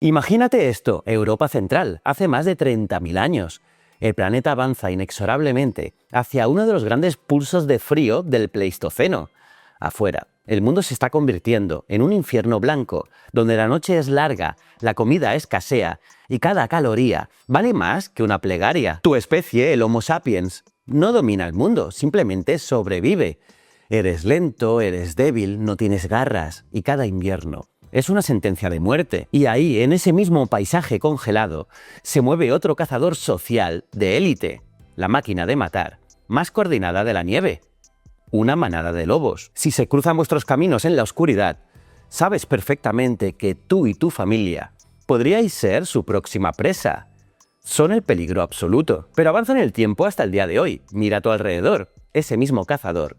Imagínate esto, Europa Central, hace más de 30.000 años. El planeta avanza inexorablemente hacia uno de los grandes pulsos de frío del Pleistoceno. Afuera, el mundo se está convirtiendo en un infierno blanco, donde la noche es larga, la comida escasea y cada caloría vale más que una plegaria. Tu especie, el Homo sapiens, no domina el mundo, simplemente sobrevive. Eres lento, eres débil, no tienes garras y cada invierno es una sentencia de muerte. Y ahí, en ese mismo paisaje congelado, se mueve otro cazador social de élite, la máquina de matar, más coordinada de la nieve. Una manada de lobos. Si se cruzan vuestros caminos en la oscuridad, sabes perfectamente que tú y tu familia podríais ser su próxima presa. Son el peligro absoluto. Pero avanza en el tiempo hasta el día de hoy. Mira a tu alrededor. Ese mismo cazador,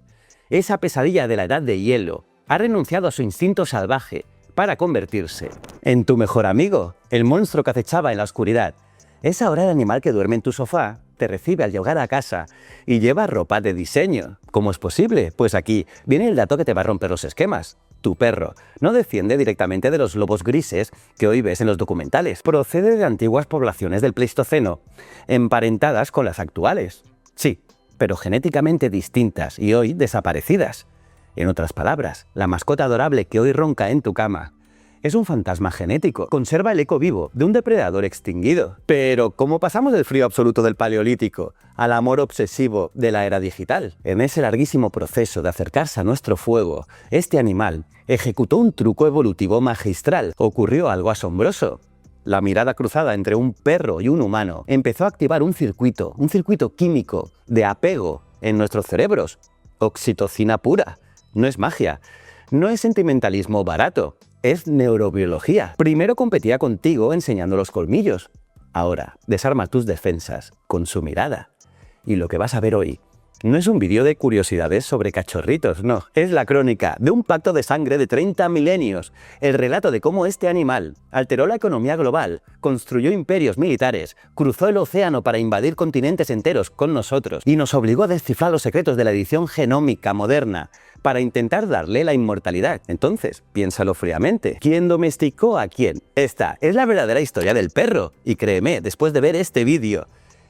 esa pesadilla de la edad de hielo, ha renunciado a su instinto salvaje para convertirse en tu mejor amigo, el monstruo que acechaba en la oscuridad. Es ahora el animal que duerme en tu sofá, te recibe al llegar a casa y lleva ropa de diseño. ¿Cómo es posible? Pues aquí viene el dato que te va a romper los esquemas. Tu perro no desciende directamente de los lobos grises que hoy ves en los documentales. Procede de antiguas poblaciones del Pleistoceno, emparentadas con las actuales. Sí, pero genéticamente distintas y hoy desaparecidas. En otras palabras, la mascota adorable que hoy ronca en tu cama es un fantasma genético. Conserva el eco vivo de un depredador extinguido. Pero, ¿cómo pasamos del frío absoluto del Paleolítico al amor obsesivo de la era digital? En ese larguísimo proceso de acercarse a nuestro fuego, este animal ejecutó un truco evolutivo magistral. Ocurrió algo asombroso. La mirada cruzada entre un perro y un humano empezó a activar un circuito químico de apego en nuestros cerebros. Oxitocina pura. No es magia, no es sentimentalismo barato, es neurobiología. Primero competía contigo enseñando los colmillos. Ahora desarma tus defensas con su mirada. Y lo que vas a ver hoy no es un vídeo de curiosidades sobre cachorritos, no. Es la crónica de un pacto de sangre de 30 milenios. El relato de cómo este animal alteró la economía global, construyó imperios militares, cruzó el océano para invadir continentes enteros con nosotros y nos obligó a descifrar los secretos de la edición genómica moderna para intentar darle la inmortalidad. Entonces, piénsalo fríamente. ¿Quién domesticó a quién? Esta es la verdadera historia del perro. Y créeme, después de ver este vídeo,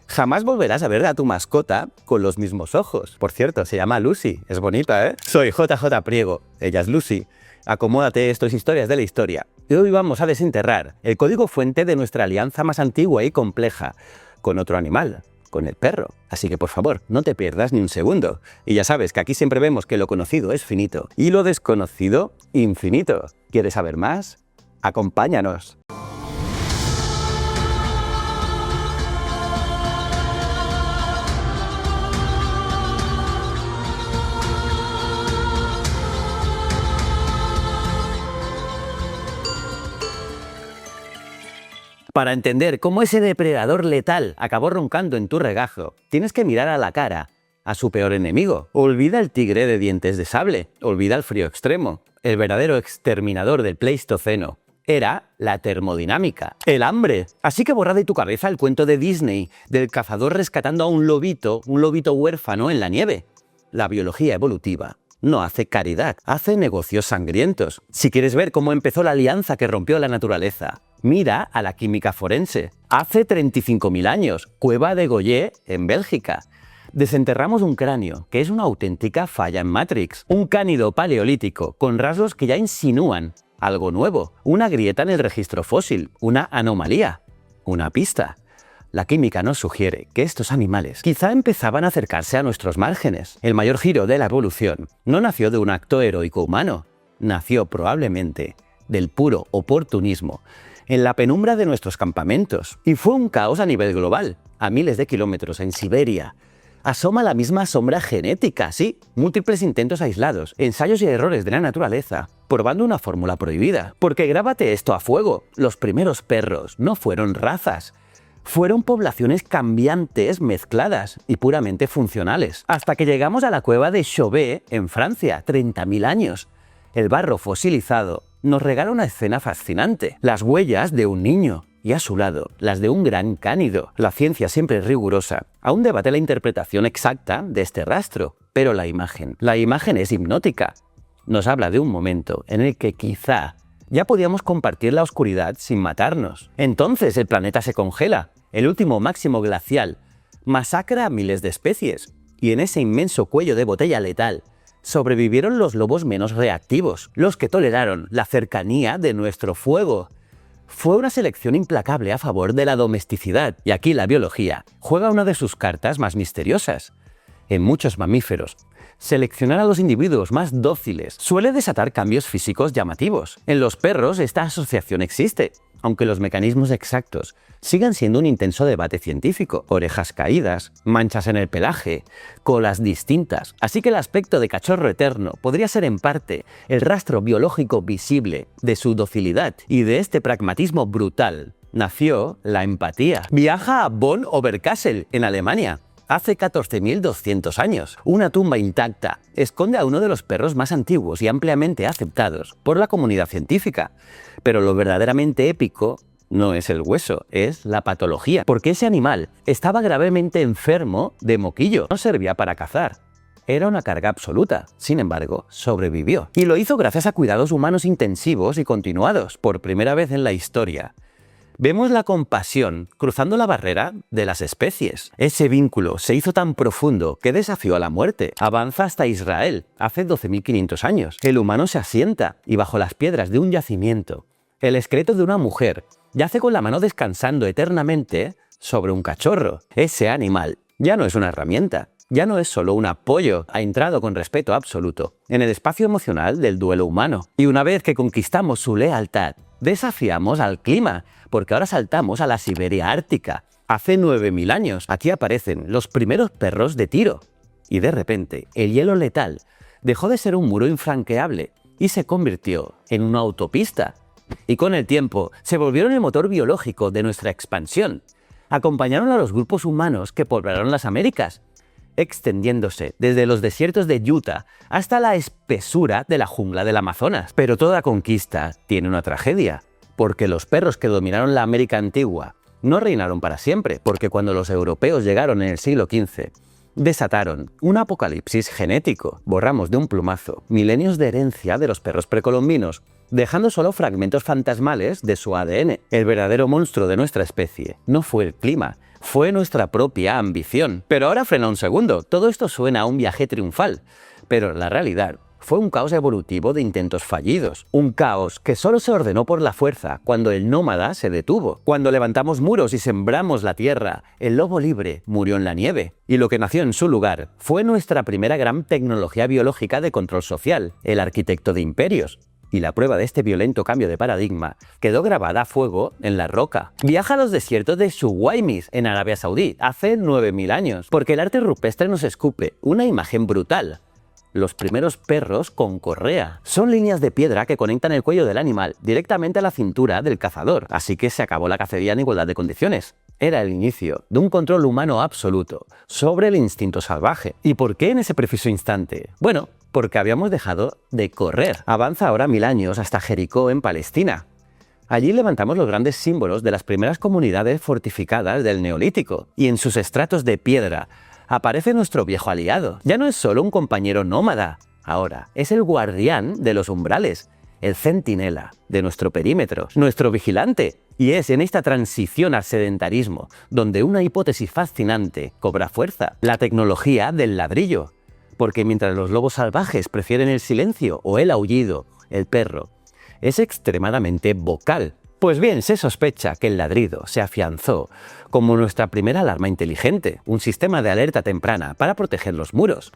jamás volverás a ver a tu mascota con los mismos ojos. Por cierto, se llama Lucy. Es bonita, ¿eh? Soy JJ Priego. Ella es Lucy. Acomódate, esto es Historias de la Historia. Y hoy vamos a desenterrar el código fuente de nuestra alianza más antigua y compleja con otro animal, con el perro. Así que por favor, no te pierdas ni un segundo. Y ya sabes que aquí siempre vemos que lo conocido es finito y lo desconocido infinito. ¿Quieres saber más? Acompáñanos. Para entender cómo ese depredador letal acabó roncando en tu regazo, tienes que mirar a la cara a su peor enemigo. Olvida el tigre de dientes de sable, olvida el frío extremo. El verdadero exterminador del Pleistoceno era la termodinámica, el hambre. Así que borra de tu cabeza el cuento de Disney del cazador rescatando a un lobito huérfano en la nieve. La biología evolutiva no hace caridad, hace negocios sangrientos. Si quieres ver cómo empezó la alianza que rompió la naturaleza, mira a la química forense. Hace 35.000 años, Cueva de Goyet, en Bélgica. Desenterramos un cráneo, que es una auténtica falla en Matrix. Un cánido paleolítico, con rasgos que ya insinúan algo nuevo. Una grieta en el registro fósil, una anomalía, una pista. La química nos sugiere que estos animales quizá empezaban a acercarse a nuestros márgenes. El mayor giro de la evolución no nació de un acto heroico humano, nació probablemente del puro oportunismo en la penumbra de nuestros campamentos. Y fue un caos a nivel global. A miles de kilómetros en Siberia asoma la misma sombra genética, sí, múltiples intentos aislados, ensayos y errores de la naturaleza, probando una fórmula prohibida. Porque grábate esto a fuego, los primeros perros no fueron razas, fueron poblaciones cambiantes, mezcladas y puramente funcionales. Hasta que llegamos a la cueva de Chauvet, en Francia, 30.000 años. El barro fosilizado nos regala una escena fascinante. Las huellas de un niño y a su lado las de un gran cánido. La ciencia siempre rigurosa aún debate la interpretación exacta de este rastro, pero la imagen es hipnótica. Nos habla de un momento en el que quizá ya podíamos compartir la oscuridad sin matarnos. Entonces el planeta se congela, el último máximo glacial masacra a miles de especies, y en ese inmenso cuello de botella letal sobrevivieron los lobos menos reactivos, los que toleraron la cercanía de nuestro fuego. Fue una selección implacable a favor de la domesticidad, y aquí la biología juega una de sus cartas más misteriosas. En muchos mamíferos, seleccionar a los individuos más dóciles suele desatar cambios físicos llamativos. En los perros esta asociación existe, aunque los mecanismos exactos sigan siendo un intenso debate científico. Orejas caídas, manchas en el pelaje, colas distintas. Así que el aspecto de cachorro eterno podría ser en parte el rastro biológico visible de su docilidad, y de este pragmatismo brutal nació la empatía. Viaja a Bonn Oberkassel, en Alemania. Hace 14.200 años, una tumba intacta esconde a uno de los perros más antiguos y ampliamente aceptados por la comunidad científica. Pero lo verdaderamente épico no es el hueso, es la patología, porque ese animal estaba gravemente enfermo de moquillo. No servía para cazar. Era una carga absoluta. Sin embargo, sobrevivió. Y lo hizo gracias a cuidados humanos intensivos y continuados, por primera vez en la historia. Vemos la compasión cruzando la barrera de las especies. Ese vínculo se hizo tan profundo que desafió a la muerte. Avanza hasta Israel, hace 12.500 años. El humano se asienta y bajo las piedras de un yacimiento, el esqueleto de una mujer yace con la mano descansando eternamente sobre un cachorro. Ese animal ya no es una herramienta, ya no es solo un apoyo, ha entrado con respeto absoluto en el espacio emocional del duelo humano. Y una vez que conquistamos su lealtad, desafiamos al clima, porque ahora saltamos a la Siberia ártica. Hace 9.000 años, aquí aparecen los primeros perros de tiro. Y de repente, el hielo letal dejó de ser un muro infranqueable y se convirtió en una autopista. Y con el tiempo, se volvieron el motor biológico de nuestra expansión. Acompañaron a los grupos humanos que poblaron las Américas, extendiéndose desde los desiertos de Utah hasta la espesura de la jungla del Amazonas. Pero toda conquista tiene una tragedia, porque los perros que dominaron la América antigua no reinaron para siempre, porque cuando los europeos llegaron en el siglo XV, desataron un apocalipsis genético. Borramos de un plumazo milenios de herencia de los perros precolombinos, dejando solo fragmentos fantasmales de su ADN. El verdadero monstruo de nuestra especie no fue el clima, fue nuestra propia ambición. Pero ahora frena un segundo, todo esto suena a un viaje triunfal, pero la realidad fue un caos evolutivo de intentos fallidos. Un caos que solo se ordenó por la fuerza cuando el nómada se detuvo. Cuando levantamos muros y sembramos la tierra, el lobo libre murió en la nieve. Y lo que nació en su lugar fue nuestra primera gran tecnología biológica de control social, el arquitecto de imperios. Y la prueba de este violento cambio de paradigma quedó grabada a fuego en la roca. Viaja a los desiertos de Suwaymis, en Arabia Saudí, hace 9.000 años, porque el arte rupestre nos escupe una imagen brutal. Los primeros perros con correa. Son líneas de piedra que conectan el cuello del animal directamente a la cintura del cazador. Así que se acabó la cacería en igualdad de condiciones. Era el inicio de un control humano absoluto sobre el instinto salvaje. ¿Y por qué en ese preciso instante? Bueno, porque habíamos dejado de correr. Avanza ahora 1000 años hasta Jericó, en Palestina. Allí levantamos los grandes símbolos de las primeras comunidades fortificadas del Neolítico. Y en sus estratos de piedra aparece nuestro viejo aliado. Ya no es solo un compañero nómada, ahora es el guardián de los umbrales, el centinela de nuestro perímetro, nuestro vigilante. Y es en esta transición al sedentarismo donde una hipótesis fascinante cobra fuerza: la tecnología del ladrillo. Porque mientras los lobos salvajes prefieren el silencio o el aullido, el perro es extremadamente vocal. Pues bien, se sospecha que el ladrido se afianzó como nuestra primera alarma inteligente, un sistema de alerta temprana para proteger los muros,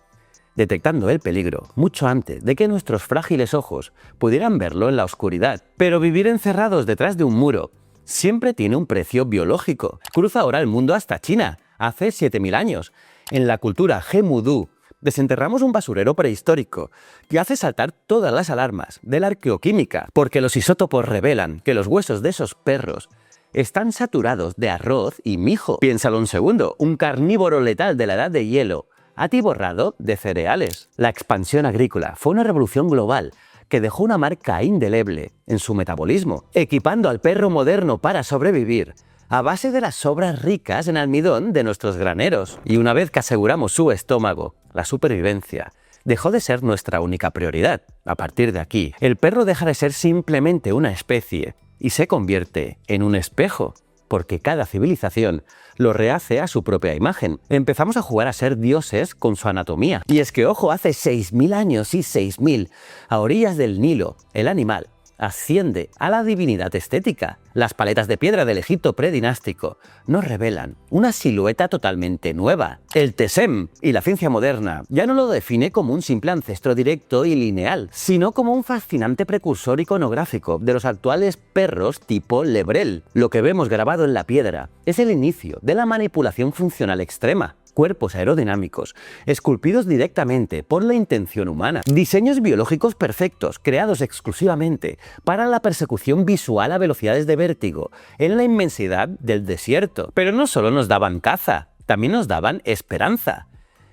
detectando el peligro mucho antes de que nuestros frágiles ojos pudieran verlo en la oscuridad. Pero vivir encerrados detrás de un muro siempre tiene un precio biológico. Cruza ahora el mundo hasta China, hace 7.000 años. En la cultura Gemudú, desenterramos un basurero prehistórico que hace saltar todas las alarmas de la arqueoquímica, porque los isótopos revelan que los huesos de esos perros están saturados de arroz y mijo. Piénsalo un segundo, un carnívoro letal de la edad de hielo, atiborrado de cereales. La expansión agrícola fue una revolución global que dejó una marca indeleble en su metabolismo, equipando al perro moderno para sobrevivir a base de las sobras ricas en almidón de nuestros graneros. Y una vez que aseguramos su estómago, la supervivencia dejó de ser nuestra única prioridad. A partir de aquí, el perro deja de ser simplemente una especie y se convierte en un espejo, porque cada civilización lo rehace a su propia imagen. Empezamos a jugar a ser dioses con su anatomía. Y es que, ojo, hace 6.000 años y 6.000, a orillas del Nilo, el animal asciende a la divinidad estética. Las paletas de piedra del Egipto predinástico nos revelan una silueta totalmente nueva. El Tesem y la ciencia moderna ya no lo define como un simple ancestro directo y lineal, sino como un fascinante precursor iconográfico de los actuales perros tipo Lebrel. Lo que vemos grabado en la piedra es el inicio de la manipulación funcional extrema. Cuerpos aerodinámicos, esculpidos directamente por la intención humana. Diseños biológicos perfectos, creados exclusivamente para la persecución visual a velocidades de vértigo en la inmensidad del desierto. Pero no solo nos daban caza, también nos daban esperanza.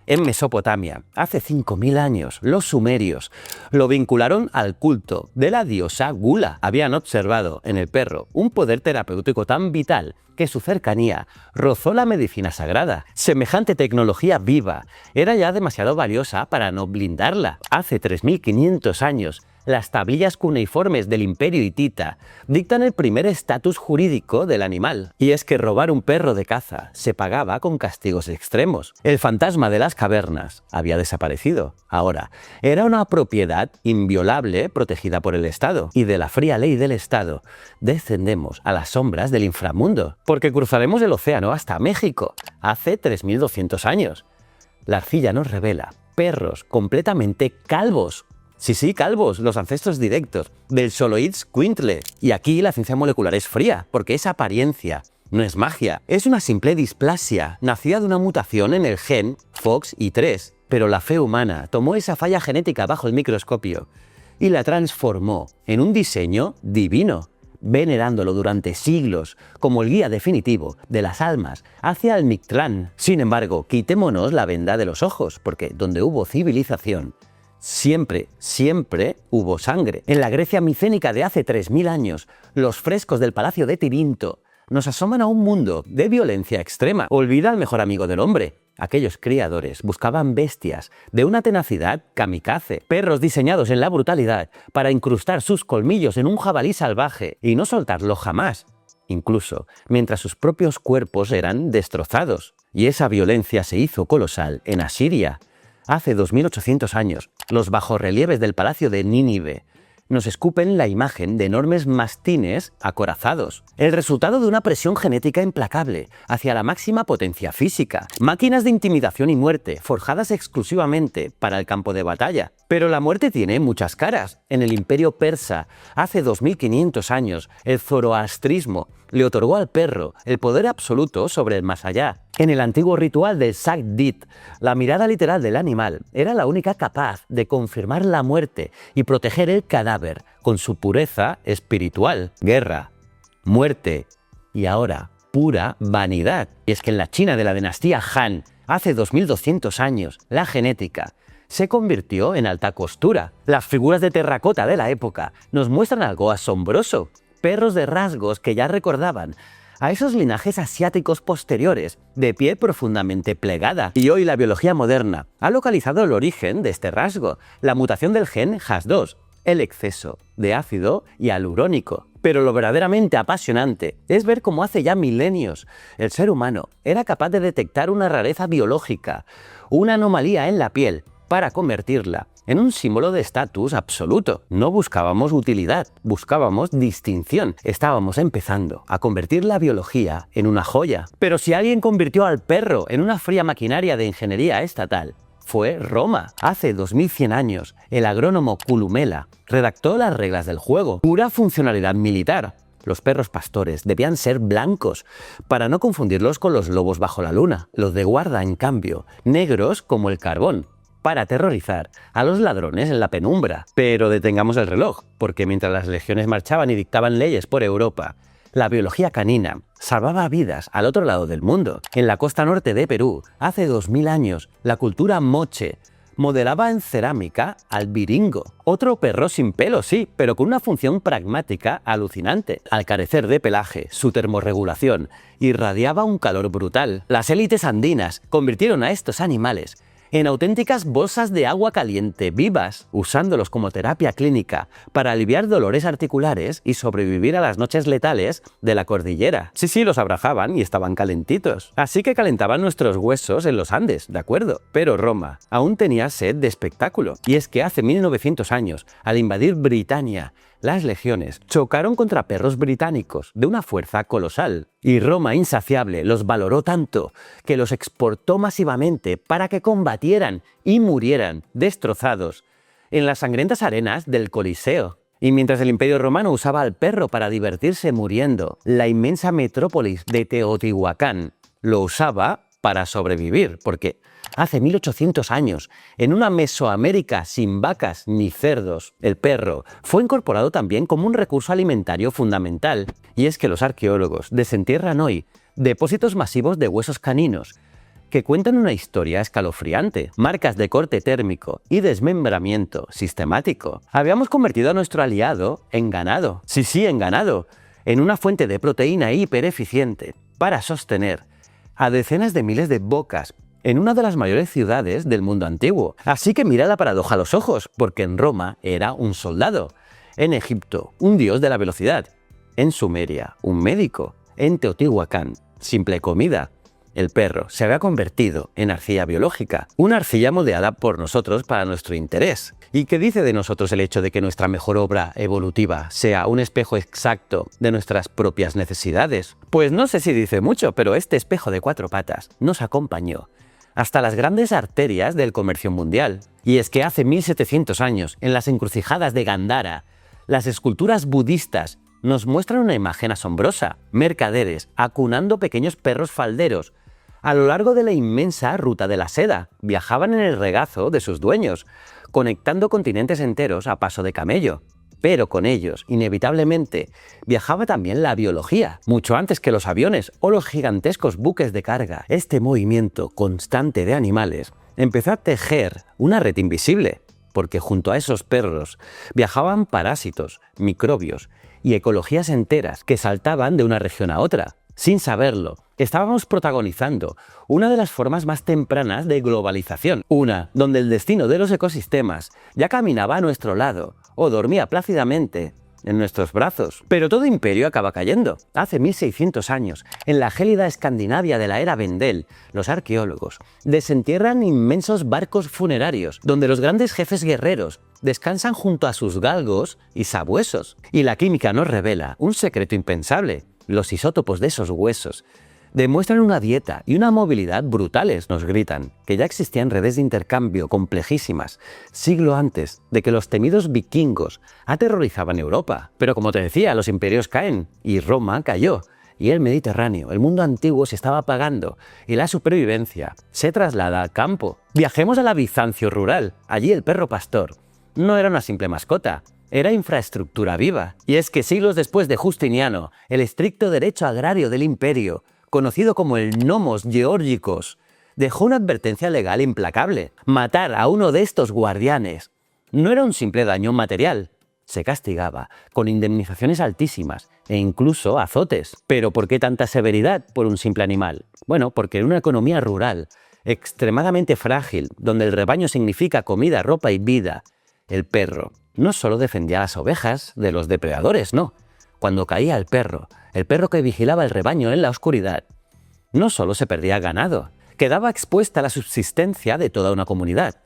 En Mesopotamia, hace 5.000 años, los sumerios lo vincularon al culto de la diosa Gula. Habían observado en el perro un poder terapéutico tan vital que su cercanía rozó la medicina sagrada. Semejante tecnología viva era ya demasiado valiosa para no blindarla. Hace 3.500 años, las tablillas cuneiformes del Imperio hitita dictan el primer estatus jurídico del animal. Y es que robar un perro de caza se pagaba con castigos extremos. El fantasma de las cavernas había desaparecido. Ahora, era una propiedad inviolable protegida por el Estado. Y de la fría ley del Estado descendemos a las sombras del inframundo, porque cruzaremos el océano hasta México, hace 3.200 años. La arcilla nos revela perros completamente calvos. Sí, calvos, los ancestros directos del Xoloitzcuintle. Y aquí la ciencia molecular es fría, porque esa apariencia no es magia. Es una simple displasia, nacida de una mutación en el gen FOXY3. Pero la fe humana tomó esa falla genética bajo el microscopio y la transformó en un diseño divino, venerándolo durante siglos como el guía definitivo de las almas hacia el Mictlán. Sin embargo, quitémonos la venda de los ojos, porque donde hubo civilización, siempre hubo sangre. En la Grecia micénica de hace 3.000 años, los frescos del Palacio de Tirinto nos asoman a un mundo de violencia extrema. Olvida al mejor amigo del hombre. Aquellos criadores buscaban bestias de una tenacidad kamikaze, perros diseñados en la brutalidad para incrustar sus colmillos en un jabalí salvaje y no soltarlo jamás, incluso mientras sus propios cuerpos eran destrozados. Y esa violencia se hizo colosal en Asiria. Hace 2.800 años, los bajorrelieves del palacio de Nínive nos escupen la imagen de enormes mastines acorazados, el resultado de una presión genética implacable hacia la máxima potencia física, máquinas de intimidación y muerte forjadas exclusivamente para el campo de batalla. Pero la muerte tiene muchas caras. En el imperio persa, hace 2.500 años, el zoroastrismo le otorgó al perro el poder absoluto sobre el más allá. En el antiguo ritual del Sagdit, la mirada literal del animal era la única capaz de confirmar la muerte y proteger el cadáver con su pureza espiritual. Guerra, muerte y ahora pura vanidad. Y es que en la China de la dinastía Han, hace 2.200 años, la genética se convirtió en alta costura. Las figuras de terracota de la época nos muestran algo asombroso. Perros de rasgos que ya recordaban a esos linajes asiáticos posteriores, de piel profundamente plegada. Y hoy la biología moderna ha localizado el origen de este rasgo, la mutación del gen Has2, el exceso de ácido hialurónico. Pero lo verdaderamente apasionante es ver cómo hace ya milenios el ser humano era capaz de detectar una rareza biológica, una anomalía en la piel, para convertirla en un símbolo de estatus absoluto. No buscábamos utilidad, buscábamos distinción. Estábamos empezando a convertir la biología en una joya. Pero si alguien convirtió al perro en una fría maquinaria de ingeniería estatal, fue Roma. Hace 2100 años, el agrónomo Columela redactó las reglas del juego. Pura funcionalidad militar. Los perros pastores debían ser blancos, para no confundirlos con los lobos bajo la luna. Los de guarda, en cambio, negros como el carbón, para aterrorizar a los ladrones en la penumbra. Pero detengamos el reloj, porque mientras las legiones marchaban y dictaban leyes por Europa, la biología canina salvaba vidas al otro lado del mundo. En la costa norte de Perú, hace 2000 años, la cultura moche modelaba en cerámica al viringo, otro perro sin pelo, sí, pero con una función pragmática alucinante. Al carecer de pelaje, su termorregulación irradiaba un calor brutal. Las élites andinas convirtieron a estos animales en auténticas bolsas de agua caliente vivas, usándolos como terapia clínica para aliviar dolores articulares y sobrevivir a las noches letales de la cordillera. Sí, los abrazaban y estaban calentitos. Así que calentaban nuestros huesos en los Andes, ¿de acuerdo? Pero Roma aún tenía sed de espectáculo. Y es que hace 1900 años, al invadir Britania, las legiones chocaron contra perros británicos de una fuerza colosal. Y Roma, insaciable, los valoró tanto que los exportó masivamente para que combatieran y murieran destrozados en las sangrientas arenas del Coliseo. Y mientras el Imperio Romano usaba al perro para divertirse muriendo, la inmensa metrópolis de Teotihuacán lo usaba para sobrevivir, porque hace 1800 años, en una Mesoamérica sin vacas ni cerdos, el perro fue incorporado también como un recurso alimentario fundamental. Y es que los arqueólogos desentierran hoy depósitos masivos de huesos caninos que cuentan una historia escalofriante, marcas de corte térmico y desmembramiento sistemático. Habíamos convertido a nuestro aliado en ganado, en ganado, en una fuente de proteína hipereficiente para sostener a decenas de miles de bocas en una de las mayores ciudades del mundo antiguo. Así que mira la paradoja a los ojos, porque en Roma era un soldado, en Egipto un dios de la velocidad, en Sumeria un médico, en Teotihuacán simple comida. El perro se había convertido en arcilla biológica, una arcilla moldeada por nosotros para nuestro interés. ¿Y qué dice de nosotros el hecho de que nuestra mejor obra evolutiva sea un espejo exacto de nuestras propias necesidades? Pues no sé si dice mucho, pero este espejo de 4 patas nos acompañó hasta las grandes arterias del comercio mundial. Y es que hace 1700 años, en las encrucijadas de Gandhara, las esculturas budistas nos muestran una imagen asombrosa: mercaderes acunando pequeños perros falderos a lo largo de la inmensa ruta de la seda. Viajaban en el regazo de sus dueños, conectando continentes enteros a paso de camello. Pero con ellos, inevitablemente, viajaba también la biología, mucho antes que los aviones o los gigantescos buques de carga. Este movimiento constante de animales empezó a tejer una red invisible, porque junto a esos perros viajaban parásitos, microbios y ecologías enteras que saltaban de una región a otra. Sin saberlo, estábamos protagonizando una de las formas más tempranas de globalización, una donde el destino de los ecosistemas ya caminaba a nuestro lado o dormía plácidamente en nuestros brazos. Pero todo imperio acaba cayendo. Hace 1600 años, en la gélida Escandinavia de la era Vendel, los arqueólogos desentierran inmensos barcos funerarios, donde los grandes jefes guerreros descansan junto a sus galgos y sabuesos. Y la química nos revela un secreto impensable: los isótopos de esos huesos demuestran una dieta y una movilidad brutales. Nos gritan que ya existían redes de intercambio complejísimas siglo antes de que los temidos vikingos aterrorizaban Europa. Pero como te decía, los imperios caen y Roma cayó. Y el Mediterráneo, el mundo antiguo, se estaba apagando y la supervivencia se traslada al campo. Viajemos a la Bizancio rural. Allí el perro pastor no era una simple mascota, era infraestructura viva. Y es que siglos después de Justiniano, el estricto derecho agrario del imperio, conocido como el Nomos Georgicos, dejó una advertencia legal implacable: matar a uno de estos guardianes no era un simple daño material, se castigaba con indemnizaciones altísimas e incluso azotes. ¿Pero por qué tanta severidad por un simple animal? Bueno, porque en una economía rural extremadamente frágil, donde el rebaño significa comida, ropa y vida, el perro no solo defendía a las ovejas de los depredadores, no. Cuando caía el perro que vigilaba el rebaño en la oscuridad, no solo se perdía ganado, quedaba expuesta la subsistencia de toda una comunidad.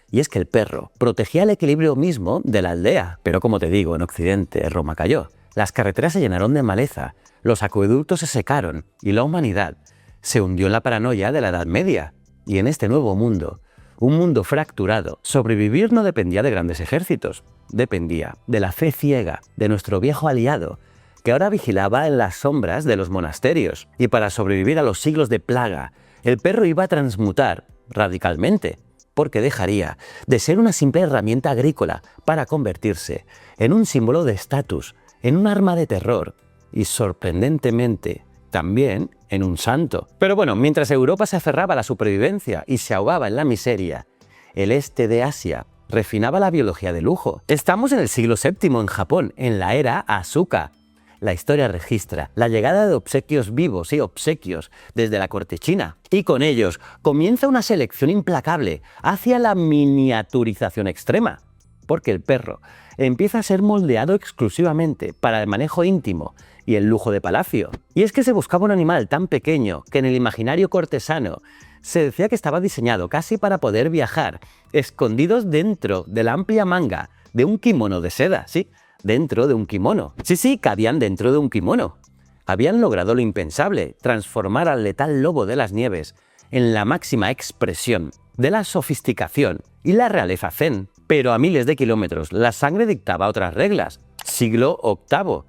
Y es que el perro protegía el equilibrio mismo de la aldea. Pero como te digo, en Occidente Roma cayó. Las carreteras se llenaron de maleza, los acueductos se secaron y la humanidad se hundió en la paranoia de la Edad Media. Y en este nuevo mundo, un mundo fracturado, sobrevivir no dependía de grandes ejércitos, dependía de la fe ciega de nuestro viejo aliado, que ahora vigilaba en las sombras de los monasterios. Y para sobrevivir a los siglos de plaga, el perro iba a transmutar radicalmente, porque dejaría de ser una simple herramienta agrícola para convertirse en un símbolo de estatus, en un arma de terror y, sorprendentemente, también en un santo. Pero bueno, mientras Europa se aferraba a la supervivencia y se ahogaba en la miseria, el este de Asia refinaba la biología de lujo. Estamos en el siglo VII en Japón, en la era Asuka. La historia registra la llegada de obsequios vivos y obsequios desde la corte china, y con ellos comienza una selección implacable hacia la miniaturización extrema, porque el perro empieza a ser moldeado exclusivamente para el manejo íntimo y el lujo de palacio. Y es que se buscaba un animal tan pequeño que en el imaginario cortesano se decía que estaba diseñado casi para poder viajar, escondidos dentro de la amplia manga de un kimono de seda, sí, dentro de un kimono. Sí, cabían dentro de un kimono. Habían logrado lo impensable, transformar al letal lobo de las nieves en la máxima expresión de la sofisticación y la realeza zen. Pero a miles de kilómetros la sangre dictaba otras reglas. Siglo VIII.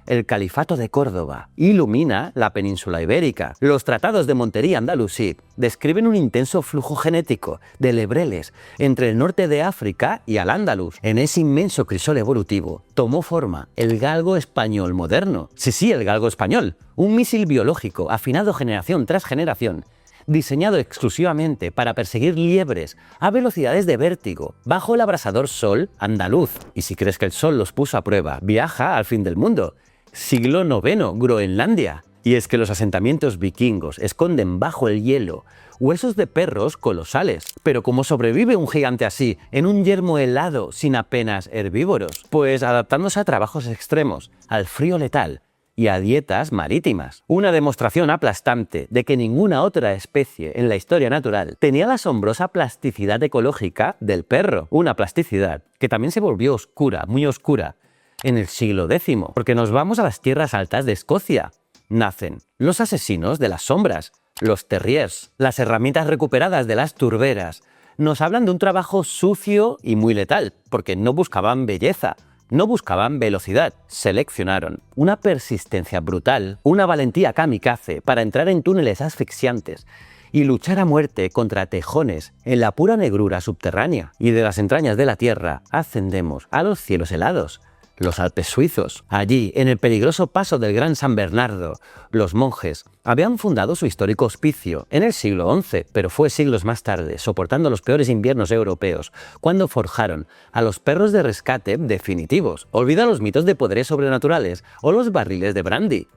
El Califato de Córdoba ilumina la península ibérica. Los tratados de Montería-Andalusí describen un intenso flujo genético de lebreles entre el norte de África y Al-Ándalus. En ese inmenso crisol evolutivo tomó forma el galgo español moderno. Sí, el galgo español, un misil biológico afinado generación tras generación, diseñado exclusivamente para perseguir liebres a velocidades de vértigo bajo el abrasador sol andaluz. Y si crees que el sol los puso a prueba, viaja al fin del mundo. Siglo IX, Groenlandia. Y es que los asentamientos vikingos esconden bajo el hielo huesos de perros colosales. Pero ¿cómo sobrevive un gigante así en un yermo helado sin apenas herbívoros? Pues adaptándose a trabajos extremos, al frío letal y a dietas marítimas. Una demostración aplastante de que ninguna otra especie en la historia natural tenía la asombrosa plasticidad ecológica del perro. Una plasticidad que también se volvió oscura, muy oscura, en el siglo X, porque nos vamos a las tierras altas de Escocia. Nacen los asesinos de las sombras, los terriers. Las herramientas recuperadas de las turberas nos hablan de un trabajo sucio y muy letal, porque no buscaban belleza, no buscaban velocidad, seleccionaron una persistencia brutal, una valentía kamikaze para entrar en túneles asfixiantes y luchar a muerte contra tejones en la pura negrura subterránea. Y de las entrañas de la tierra ascendemos a los cielos helados, los Alpes suizos. Allí, en el peligroso paso del Gran San Bernardo, los monjes habían fundado su histórico hospicio en el siglo XI, pero fue siglos más tarde, soportando los peores inviernos europeos, cuando forjaron a los perros de rescate definitivos. Olvida los mitos de poderes sobrenaturales o los barriles de brandy.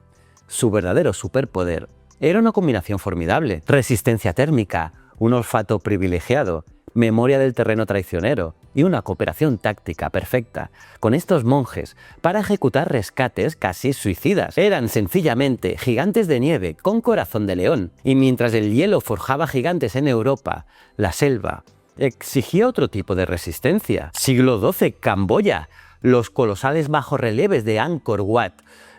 Su verdadero superpoder era una combinación formidable: resistencia térmica, un olfato privilegiado, memoria del terreno traicionero y una cooperación táctica perfecta con estos monjes para ejecutar rescates casi suicidas. Eran sencillamente gigantes de nieve con corazón de león, y mientras el hielo forjaba gigantes en Europa, la selva exigía otro tipo de resistencia. Siglo XII, Camboya. Los colosales bajorrelieves de Angkor Wat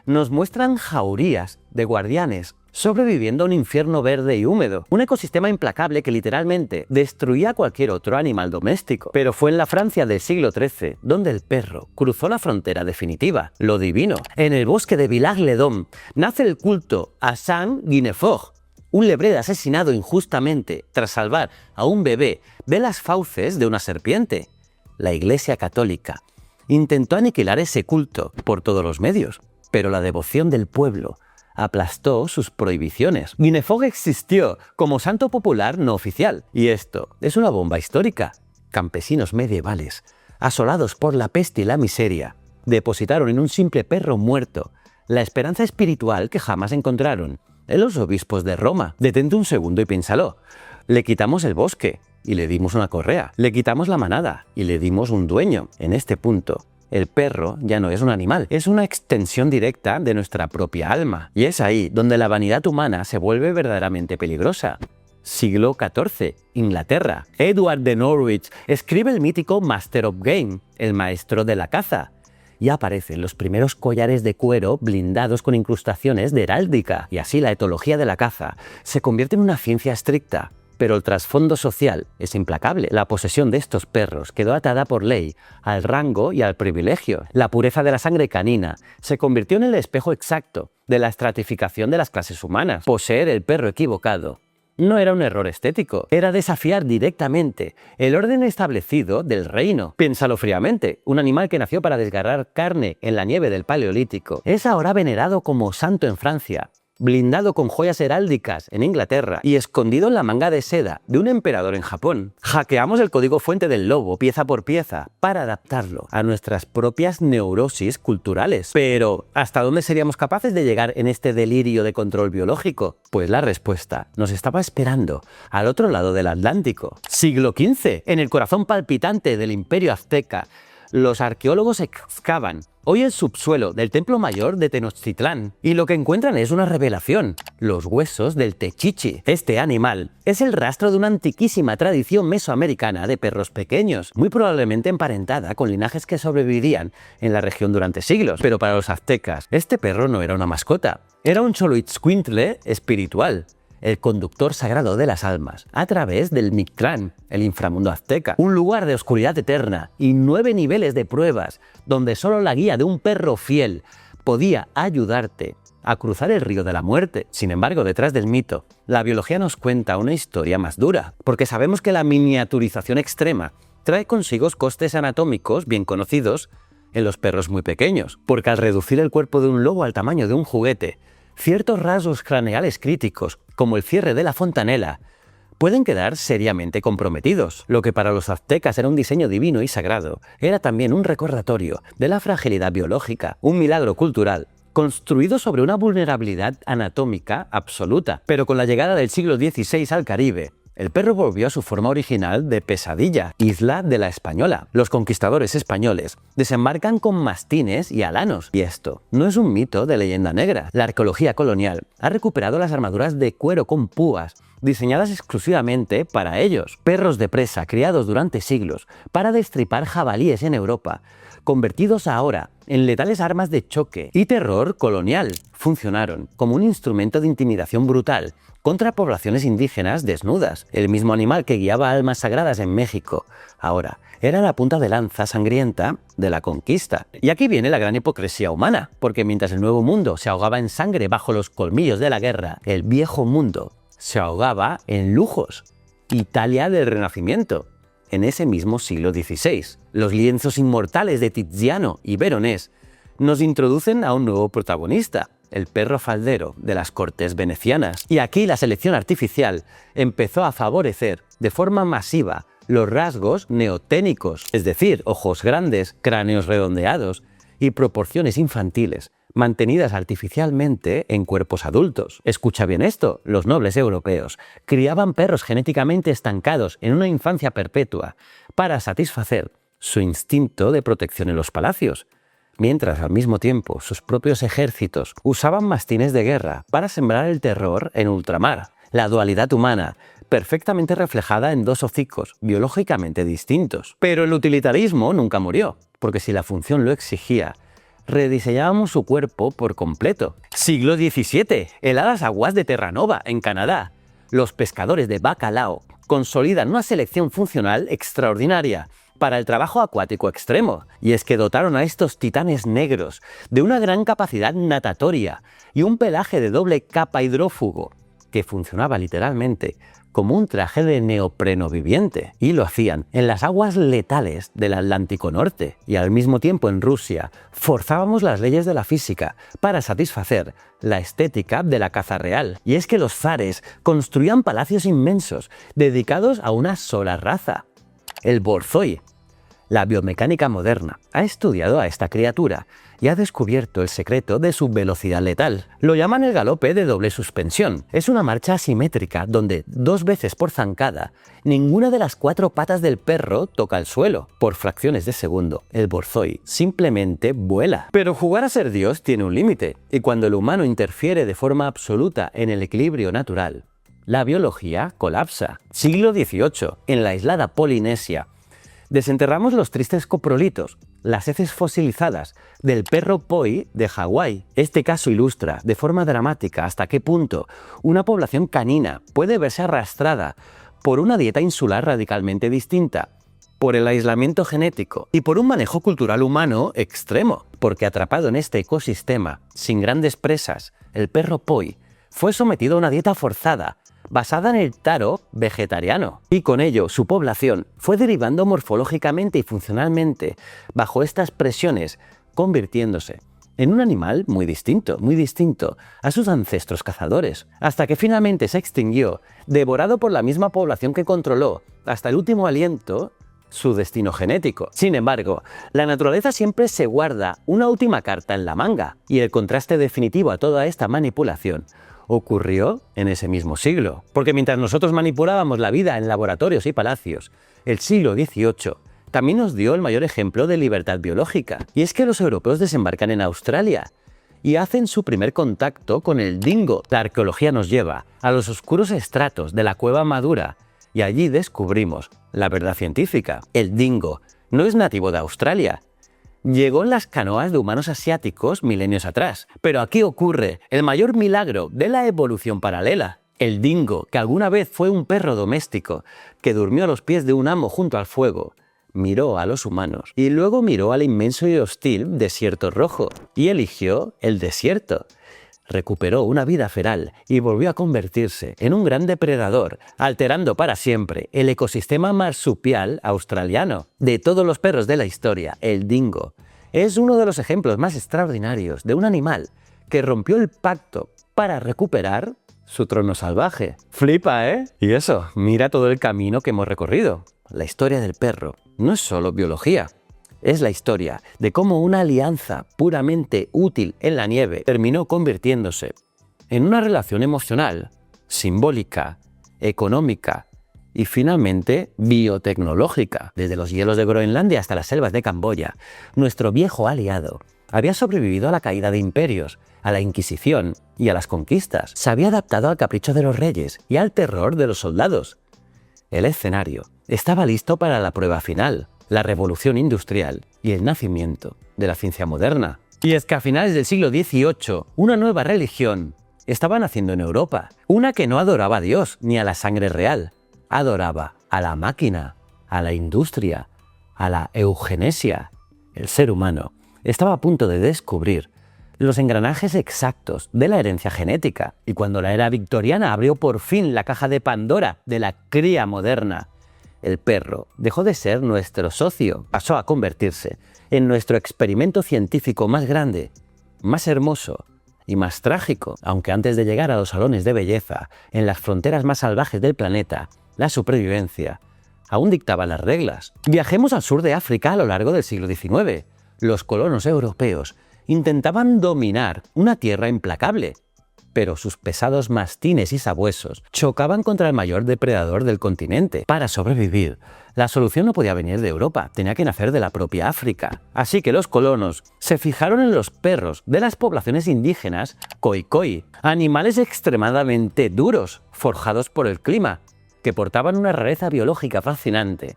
nos muestran jaurías de guardianes sobreviviendo a un infierno verde y húmedo, un ecosistema implacable que literalmente destruía a cualquier otro animal doméstico. Pero fue en la Francia del siglo XIII donde el perro cruzó la frontera definitiva, lo divino. En el bosque de Villars-les-Dômes nace el culto a Saint Guinefort, un lebrel asesinado injustamente tras salvar a un bebé de las fauces de una serpiente. La Iglesia Católica intentó aniquilar ese culto por todos los medios, pero la devoción del pueblo aplastó sus prohibiciones. Guinefort existió como santo popular no oficial, y esto es una bomba histórica. Campesinos medievales, asolados por la peste y la miseria, depositaron en un simple perro muerto la esperanza espiritual que jamás encontraron en los obispos de Roma. Detente un segundo y piénsalo. Le quitamos el bosque y le dimos una correa. Le quitamos la manada y le dimos un dueño. En este punto, el perro ya no es un animal, es una extensión directa de nuestra propia alma. Y es ahí donde la vanidad humana se vuelve verdaderamente peligrosa. Siglo XIV, Inglaterra. Edward de Norwich escribe el mítico Master of Game, el maestro de la caza. Y aparecen los primeros collares de cuero blindados con incrustaciones de heráldica. Y así la etología de la caza se convierte en una ciencia estricta. Pero el trasfondo social es implacable. La posesión de estos perros quedó atada por ley al rango y al privilegio. La pureza de la sangre canina se convirtió en el espejo exacto de la estratificación de las clases humanas. Poseer el perro equivocado no era un error estético, era desafiar directamente el orden establecido del reino. Piénsalo fríamente, un animal que nació para desgarrar carne en la nieve del Paleolítico es ahora venerado como santo en Francia, blindado con joyas heráldicas en Inglaterra y escondido en la manga de seda de un emperador en Japón. Hackeamos el código fuente del lobo pieza por pieza para adaptarlo a nuestras propias neurosis culturales. Pero, ¿hasta dónde seríamos capaces de llegar en este delirio de control biológico? Pues la respuesta nos estaba esperando al otro lado del Atlántico. Siglo XV, en el corazón palpitante del Imperio Azteca, los arqueólogos excavan hoy el subsuelo del Templo Mayor de Tenochtitlán y lo que encuentran es una revelación: los huesos del techichi. Este animal es el rastro de una antiquísima tradición mesoamericana de perros pequeños, muy probablemente emparentada con linajes que sobrevivirían en la región durante siglos. Pero para los aztecas, este perro no era una mascota, era un Xoloitzcuintle espiritual, el conductor sagrado de las almas, a través del Mictlán, el inframundo azteca, un lugar de oscuridad eterna y 9 niveles de pruebas, donde solo la guía de un perro fiel podía ayudarte a cruzar el río de la muerte. Sin embargo, detrás del mito, la biología nos cuenta una historia más dura, porque sabemos que la miniaturización extrema trae consigo costes anatómicos bien conocidos en los perros muy pequeños, porque al reducir el cuerpo de un lobo al tamaño de un juguete, ciertos rasgos craneales críticos, como el cierre de la fontanela, pueden quedar seriamente comprometidos. Lo que para los aztecas era un diseño divino y sagrado, era también un recordatorio de la fragilidad biológica, un milagro cultural, construido sobre una vulnerabilidad anatómica absoluta. Pero con la llegada del siglo XVI al Caribe, el perro volvió a su forma original de Pesadilla, isla de la Española. Los conquistadores españoles desembarcan con mastines y alanos. Y esto no es un mito de leyenda negra. La arqueología colonial ha recuperado las armaduras de cuero con púas, diseñadas exclusivamente para ellos. Perros de presa criados durante siglos para destripar jabalíes en Europa, convertidos ahora en letales armas de choque y terror colonial. Funcionaron como un instrumento de intimidación brutal contra poblaciones indígenas desnudas. El mismo animal que guiaba almas sagradas en México, ahora era la punta de lanza sangrienta de la conquista. Y aquí viene la gran hipocresía humana, porque mientras el nuevo mundo se ahogaba en sangre bajo los colmillos de la guerra, el viejo mundo se ahogaba en lujos. Italia del Renacimiento, en ese mismo siglo XVI. Los lienzos inmortales de Tiziano y Veronés nos introducen a un nuevo protagonista, el perro faldero de las cortes venecianas. Y aquí la selección artificial empezó a favorecer de forma masiva los rasgos neoténicos, es decir, ojos grandes, cráneos redondeados y proporciones infantiles, mantenidas artificialmente en cuerpos adultos. Escucha bien esto: los nobles europeos criaban perros genéticamente estancados en una infancia perpetua para satisfacer su instinto de protección en los palacios, mientras al mismo tiempo sus propios ejércitos usaban mastines de guerra para sembrar el terror en ultramar. La dualidad humana, perfectamente reflejada en dos hocicos biológicamente distintos. Pero el utilitarismo nunca murió, porque si la función lo exigía, rediseñábamos su cuerpo por completo. Siglo XVII, heladas aguas de Terranova, en Canadá. Los pescadores de bacalao consolidan una selección funcional extraordinaria para el trabajo acuático extremo, y es que dotaron a estos titanes negros de una gran capacidad natatoria y un pelaje de doble capa hidrófugo que funcionaba literalmente como un traje de neopreno viviente, y lo hacían en las aguas letales del Atlántico Norte. Y al mismo tiempo en Rusia forzábamos las leyes de la física para satisfacer la estética de la caza real. Y es que los zares construían palacios inmensos dedicados a una sola raza, el borzoi. La biomecánica moderna ha estudiado a esta criatura y ha descubierto el secreto de su velocidad letal. Lo llaman el galope de doble suspensión. Es una marcha asimétrica donde 2 veces por zancada ninguna de las 4 patas del perro toca el suelo. Por fracciones de segundo, el borzoi simplemente vuela. Pero jugar a ser Dios tiene un límite, y cuando el humano interfiere de forma absoluta en el equilibrio natural, la biología colapsa. Siglo XVIII, en la aislada Polinesia, desenterramos los tristes coprolitos, las heces fosilizadas del perro poi de Hawái. Este caso ilustra de forma dramática hasta qué punto una población canina puede verse arrastrada por una dieta insular radicalmente distinta, por el aislamiento genético y por un manejo cultural humano extremo. Porque atrapado en este ecosistema, sin grandes presas, el perro poi fue sometido a una dieta forzada, basada en el taro vegetariano, y con ello su población fue derivando morfológicamente y funcionalmente bajo estas presiones, convirtiéndose en un animal muy distinto a sus ancestros cazadores, hasta que finalmente se extinguió, devorado por la misma población que controló, hasta el último aliento, su destino genético. Sin embargo, la naturaleza siempre se guarda una última carta en la manga, y el contraste definitivo a toda esta manipulación ocurrió en ese mismo siglo. Porque mientras nosotros manipulábamos la vida en laboratorios y palacios, el siglo XVIII también nos dio el mayor ejemplo de libertad biológica. Y es que los europeos desembarcan en Australia y hacen su primer contacto con el dingo. La arqueología nos lleva a los oscuros estratos de la cueva Madura y allí descubrimos la verdad científica. El dingo no es nativo de Australia. Llegó en las canoas de humanos asiáticos milenios atrás. Pero aquí ocurre el mayor milagro de la evolución paralela. El dingo, que alguna vez fue un perro doméstico que durmió a los pies de un amo junto al fuego, miró a los humanos y luego miró al inmenso y hostil desierto rojo y eligió el desierto. Recuperó una vida feral y volvió a convertirse en un gran depredador, alterando para siempre el ecosistema marsupial australiano. De todos los perros de la historia, el dingo es uno de los ejemplos más extraordinarios de un animal que rompió el pacto para recuperar su trono salvaje. Flipa, ¿eh? Y eso, mira todo el camino que hemos recorrido. La historia del perro no es solo biología. Es la historia de cómo una alianza puramente útil en la nieve terminó convirtiéndose en una relación emocional, simbólica, económica y finalmente biotecnológica. Desde los hielos de Groenlandia hasta las selvas de Camboya, nuestro viejo aliado había sobrevivido a la caída de imperios, a la Inquisición y a las conquistas. Se había adaptado al capricho de los reyes y al terror de los soldados. El escenario estaba listo para la prueba final, la revolución industrial y el nacimiento de la ciencia moderna. Y es que a finales del siglo XVIII, una nueva religión estaba naciendo en Europa, una que no adoraba a Dios ni a la sangre real, adoraba a la máquina, a la industria, a la eugenesia. El ser humano estaba a punto de descubrir los engranajes exactos de la herencia genética, y cuando la era victoriana abrió por fin la caja de Pandora de la cría moderna, el perro dejó de ser nuestro socio, pasó a convertirse en nuestro experimento científico más grande, más hermoso y más trágico. Aunque antes de llegar a los salones de belleza, en las fronteras más salvajes del planeta, la supervivencia aún dictaba las reglas. Viajemos al sur de África a lo largo del siglo XIX. Los colonos europeos intentaban dominar una tierra implacable, pero sus pesados mastines y sabuesos chocaban contra el mayor depredador del continente. Para sobrevivir, la solución no podía venir de Europa, tenía que nacer de la propia África. Así que los colonos se fijaron en los perros de las poblaciones indígenas Khoikhoi, animales extremadamente duros, forjados por el clima, que portaban una rareza biológica fascinante,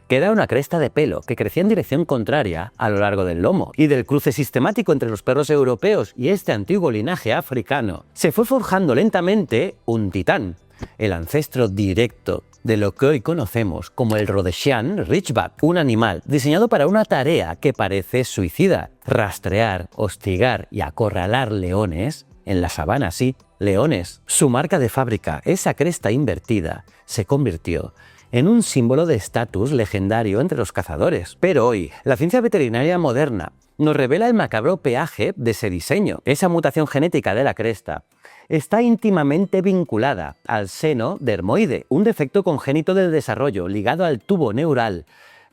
que era una cresta de pelo que crecía en dirección contraria a lo largo del lomo. Y del cruce sistemático entre los perros europeos y este antiguo linaje africano, se fue forjando lentamente un titán, el ancestro directo de lo que hoy conocemos como el Rhodesian Ridgeback, un animal diseñado para una tarea que parece suicida: rastrear, hostigar y acorralar leones en la sabana, sí, leones. Su marca de fábrica, esa cresta invertida, se convirtió en un símbolo de estatus legendario entre los cazadores. Pero hoy, la ciencia veterinaria moderna nos revela el macabro peaje de ese diseño. Esa mutación genética de la cresta está íntimamente vinculada al seno dermoide, un defecto congénito del desarrollo ligado al tubo neural,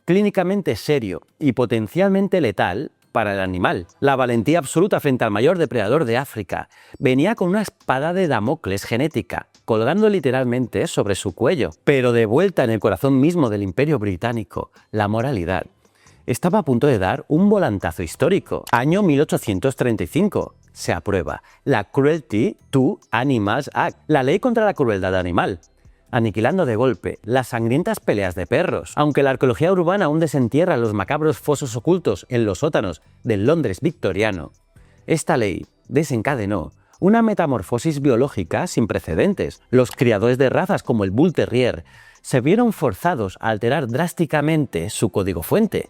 clínicamente serio y potencialmente letal para el animal. La valentía absoluta frente al mayor depredador de África venía con una espada de Damocles genética, colgando literalmente sobre su cuello. Pero de vuelta en el corazón mismo del Imperio Británico, la moralidad estaba a punto de dar un volantazo histórico. Año 1835. Se aprueba la Cruelty to Animals Act, la ley contra la crueldad animal, aniquilando de golpe las sangrientas peleas de perros. Aunque la arqueología urbana aún desentierra los macabros fosos ocultos en los sótanos del Londres victoriano, esta ley desencadenó una metamorfosis biológica sin precedentes. Los criadores de razas como el Bull Terrier se vieron forzados a alterar drásticamente su código fuente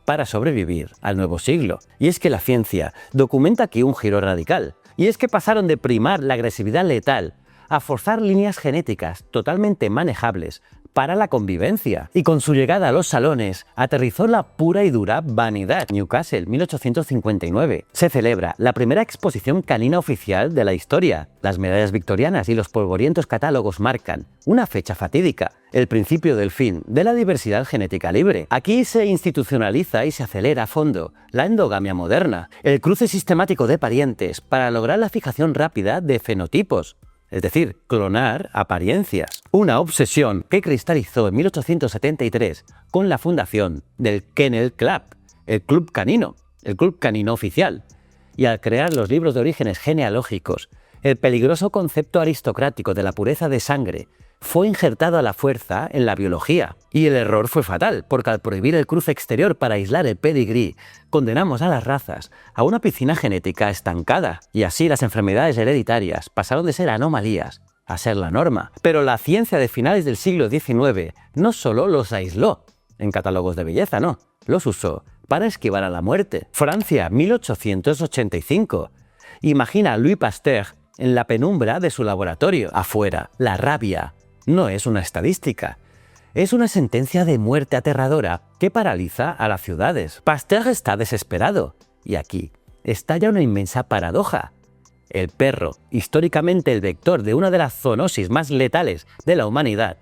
para sobrevivir al nuevo siglo. Y es que la ciencia documenta aquí un giro radical. Y es que pasaron de primar la agresividad letal a forzar líneas genéticas totalmente manejables para la convivencia. Y con su llegada a los salones, aterrizó la pura y dura vanidad. Newcastle, 1859. Se celebra la primera exposición canina oficial de la historia. Las medallas victorianas y los polvorientos catálogos marcan una fecha fatídica, el principio del fin de la diversidad genética libre. Aquí se institucionaliza y se acelera a fondo la endogamia moderna, el cruce sistemático de parientes para lograr la fijación rápida de fenotipos, es decir, clonar apariencias. Una obsesión que cristalizó en 1873 con la fundación del Kennel Club, el club canino oficial. Y al crear los libros de orígenes genealógicos, el peligroso concepto aristocrático de la pureza de sangre fue injertado a la fuerza en la biología. Y el error fue fatal, porque al prohibir el cruce exterior para aislar el pedigrí, condenamos a las razas a una piscina genética estancada, y así las enfermedades hereditarias pasaron de ser anomalías a ser la norma. Pero la ciencia de finales del siglo XIX no solo los aisló en catálogos de belleza, no, los usó para esquivar a la muerte. Francia, 1885. Imagina a Louis Pasteur en la penumbra de su laboratorio. Afuera, la rabia no es una estadística. Es una sentencia de muerte aterradora que paraliza a las ciudades. Pasteur está desesperado. Y aquí estalla una inmensa paradoja. El perro, históricamente el vector de una de las zoonosis más letales de la humanidad,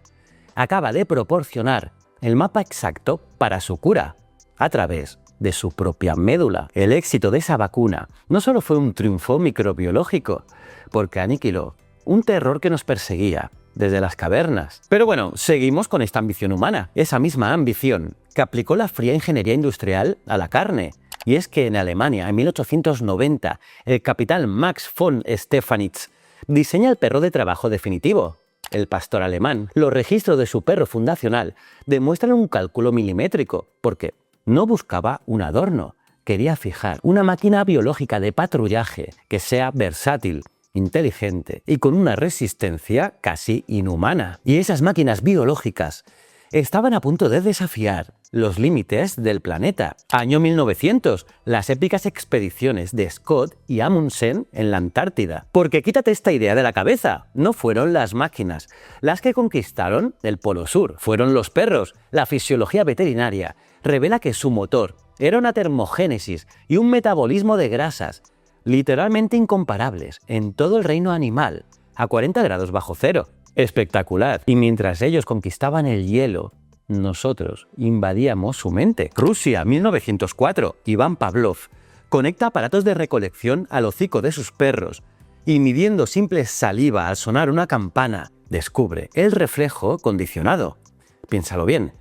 acaba de proporcionar el mapa exacto para su cura, a través de su propia médula. El éxito de esa vacuna no solo fue un triunfo microbiológico, porque aniquiló un terror que nos perseguía desde las cavernas. Pero bueno, seguimos con esta ambición humana, esa misma ambición que aplicó la fría ingeniería industrial a la carne. Y es que en Alemania, en 1890, el capitán Max von Stephanitz diseña el perro de trabajo definitivo, el pastor alemán. Los registros de su perro fundacional demuestran un cálculo milimétrico, porque no buscaba un adorno, quería fijar una máquina biológica de patrullaje que sea versátil, inteligente y con una resistencia casi inhumana. Y esas máquinas biológicas estaban a punto de desafiar los límites del planeta. Año 1900, las épicas expediciones de Scott y Amundsen en la Antártida. Porque quítate esta idea de la cabeza, no fueron las máquinas las que conquistaron el Polo Sur, fueron los perros. La fisiología veterinaria revela que su motor era una termogénesis y un metabolismo de grasas literalmente incomparables en todo el reino animal, a 40 grados bajo cero. Espectacular. Y mientras ellos conquistaban el hielo, nosotros invadíamos su mente. Rusia, 1904. Iván Pavlov conecta aparatos de recolección al hocico de sus perros y midiendo simple saliva al sonar una campana, descubre el reflejo condicionado. Piénsalo bien.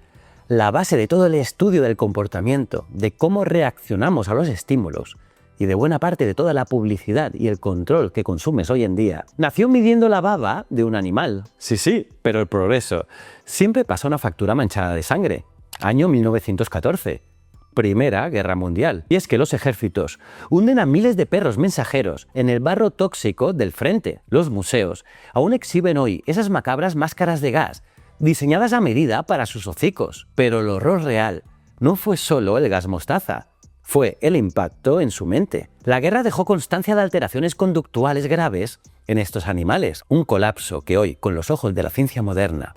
La base de todo el estudio del comportamiento, de cómo reaccionamos a los estímulos y de buena parte de toda la publicidad y el control que consumes hoy en día, nació midiendo la baba de un animal. Sí, pero el progreso siempre pasa una factura manchada de sangre. Año 1914. Primera Guerra Mundial. Y es que los ejércitos hunden a miles de perros mensajeros en el barro tóxico del frente. Los museos aún exhiben hoy esas macabras máscaras de gas diseñadas a medida para sus hocicos. Pero el horror real no fue solo el gas mostaza, fue el impacto en su mente. La guerra dejó constancia de alteraciones conductuales graves en estos animales, un colapso que hoy, con los ojos de la ciencia moderna,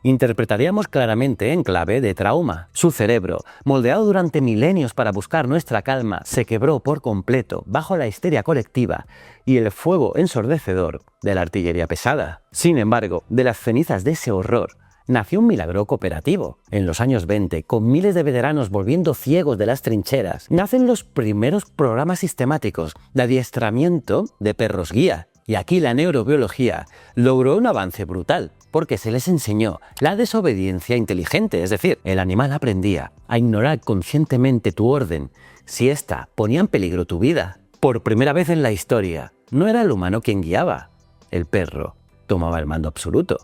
interpretaríamos claramente en clave de trauma. Su cerebro, moldeado durante milenios para buscar nuestra calma, se quebró por completo bajo la histeria colectiva y el fuego ensordecedor de la artillería pesada. Sin embargo, de las cenizas de ese horror, nació un milagro cooperativo. En los años 20, con miles de veteranos volviendo ciegos de las trincheras, nacen los primeros programas sistemáticos de adiestramiento de perros guía. Y aquí la neurobiología logró un avance brutal, porque se les enseñó la desobediencia inteligente, es decir, el animal aprendía a ignorar conscientemente tu orden si ésta ponía en peligro tu vida. Por primera vez en la historia, no era el humano quien guiaba, el perro tomaba el mando absoluto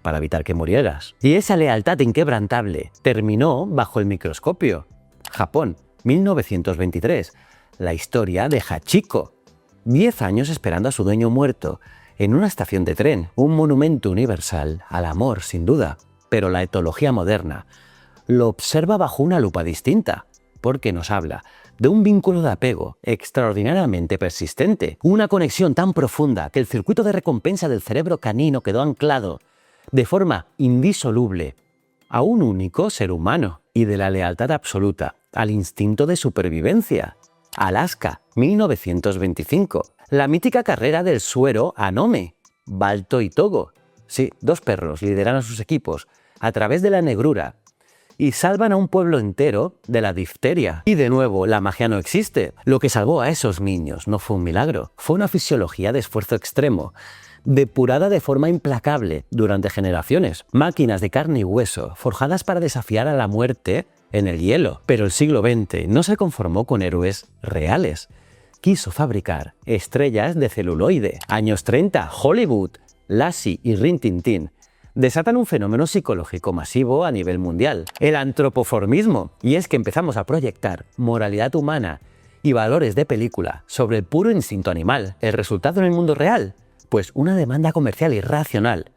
para evitar que murieras. Y esa lealtad inquebrantable terminó bajo el microscopio. Japón, 1923. La historia de Hachiko. 10 años esperando a su dueño muerto en una estación de tren. Un monumento universal al amor, sin duda. Pero la etología moderna lo observa bajo una lupa distinta, porque nos habla de un vínculo de apego extraordinariamente persistente. Una conexión tan profunda que el circuito de recompensa del cerebro canino quedó anclado de forma indisoluble a un único ser humano y de la lealtad absoluta al instinto de supervivencia. Alaska, 1925. La mítica carrera del suero a Nome, Balto y Togo. Sí, 2 perros lideran a sus equipos a través de la negrura y salvan a un pueblo entero de la difteria. Y de nuevo, la magia no existe. Lo que salvó a esos niños no fue un milagro, fue una fisiología de esfuerzo extremo, depurada de forma implacable durante generaciones. Máquinas de carne y hueso, forjadas para desafiar a la muerte en el hielo. Pero el siglo XX no se conformó con héroes reales. Quiso fabricar estrellas de celuloide. Años 30, Hollywood, Lassie y Rin Tin Tin desatan un fenómeno psicológico masivo a nivel mundial, el antropoformismo, y es que empezamos a proyectar moralidad humana y valores de película sobre el puro instinto animal. ¿El resultado en el mundo real? Pues una demanda comercial irracional,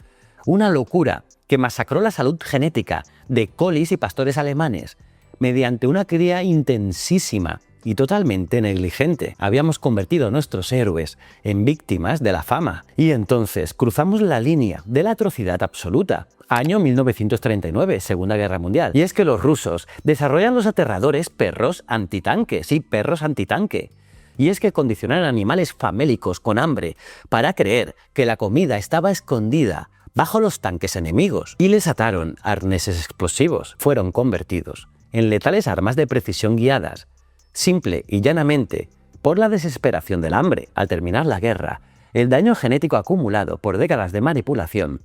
una locura que masacró la salud genética de colis y pastores alemanes mediante una cría intensísima y totalmente negligente. Habíamos convertido a nuestros héroes en víctimas de la fama. Y entonces cruzamos la línea de la atrocidad absoluta. Año 1939, Segunda Guerra Mundial. Y es que los rusos desarrollan los aterradores perros antitanque. Sí, perros antitanque. Y es que condicionaron animales famélicos con hambre para creer que la comida estaba escondida bajo los tanques enemigos. Y les ataron arneses explosivos. Fueron convertidos en letales armas de precisión guiadas, simple y llanamente por la desesperación del hambre. Al terminar la guerra, el daño genético acumulado por décadas de manipulación